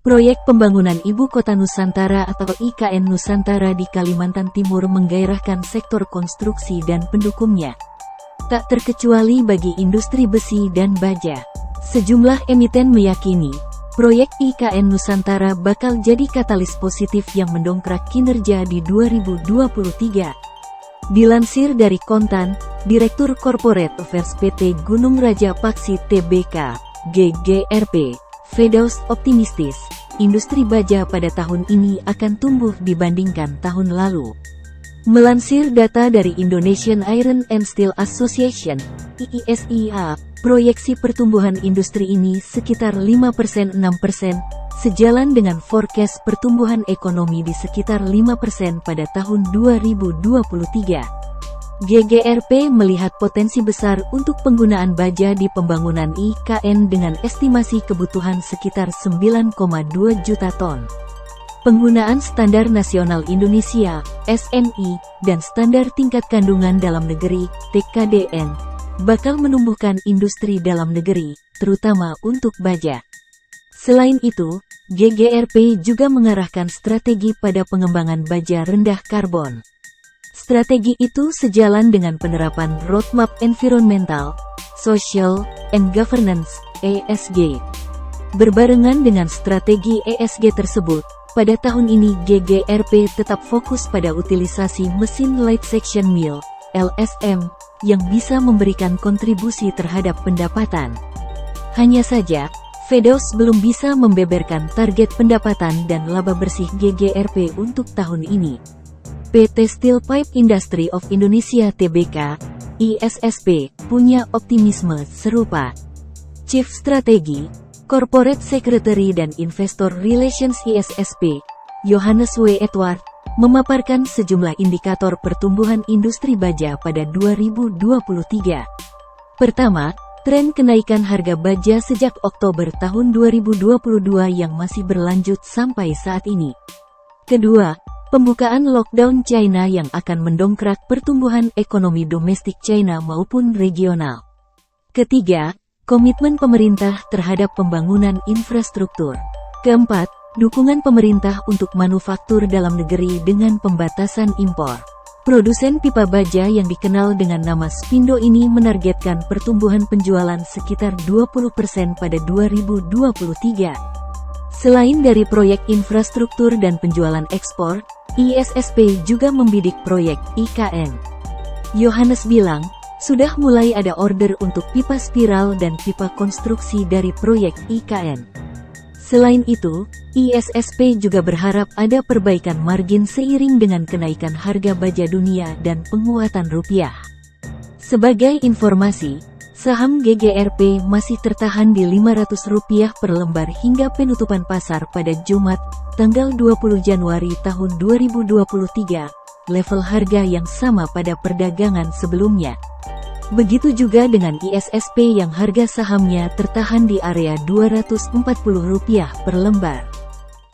Proyek pembangunan Ibu Kota Nusantara atau IKN Nusantara di Kalimantan Timur menggairahkan sektor konstruksi dan pendukungnya. Tak terkecuali bagi industri besi dan baja. Sejumlah emiten meyakini, proyek IKN Nusantara bakal jadi katalis positif yang mendongkrak kinerja di 2023. Dilansir dari Kontan, Direktur Corporate Affairs PT Gunung Raja Paksi Tbk, GGRP, Firdaus optimistis, industri baja pada tahun ini akan tumbuh dibandingkan tahun lalu. Melansir data dari Indonesian Iron and Steel Association, IISIA, proyeksi pertumbuhan industri ini sekitar 5%-6%, sejalan dengan forecast pertumbuhan ekonomi di sekitar 5% pada tahun 2023. GGRP melihat potensi besar untuk penggunaan baja di pembangunan IKN dengan estimasi kebutuhan sekitar 9,2 juta ton. Penggunaan Standar Nasional Indonesia, SNI, dan Standar Tingkat Kandungan Dalam Negeri, TKDN, bakal menumbuhkan industri dalam negeri, terutama untuk baja. Selain itu, GGRP juga mengarahkan strategi pada pengembangan baja rendah karbon. Strategi itu sejalan dengan penerapan Roadmap Environmental, Social, and Governance (ESG). Berbarengan dengan strategi ESG tersebut, pada tahun ini GGRP tetap fokus pada utilisasi mesin light section mill (LSM) yang bisa memberikan kontribusi terhadap pendapatan. Hanya saja, Firdaus belum bisa membeberkan target pendapatan dan laba bersih GGRP untuk tahun ini. PT Steel Pipe Industry of Indonesia Tbk, ISSP, punya optimisme serupa. Chief Strategi, Corporate Secretary dan Investor Relations ISSP, Johannes W. Edward, memaparkan sejumlah indikator pertumbuhan industri baja pada 2023. Pertama, tren kenaikan harga baja sejak Oktober tahun 2022 yang masih berlanjut sampai saat ini. Kedua, pembukaan lockdown China yang akan mendongkrak pertumbuhan ekonomi domestik China maupun regional. Ketiga, komitmen pemerintah terhadap pembangunan infrastruktur. Keempat, dukungan pemerintah untuk manufaktur dalam negeri dengan pembatasan impor. Produsen pipa baja yang dikenal dengan nama Spindo ini menargetkan pertumbuhan penjualan sekitar 20% pada 2023. Selain dari proyek infrastruktur dan penjualan ekspor, ISSP juga membidik proyek IKN. Johannes bilang, sudah mulai ada order untuk pipa spiral dan pipa konstruksi dari proyek IKN. Selain itu, ISSP juga berharap ada perbaikan margin seiring dengan kenaikan harga baja dunia dan penguatan rupiah. Sebagai informasi, saham GGRP masih tertahan di Rp500 per lembar hingga penutupan pasar pada Jumat, tanggal 20 Januari tahun 2023, level harga yang sama pada perdagangan sebelumnya. Begitu juga dengan ISSP yang harga sahamnya tertahan di area Rp240 per lembar.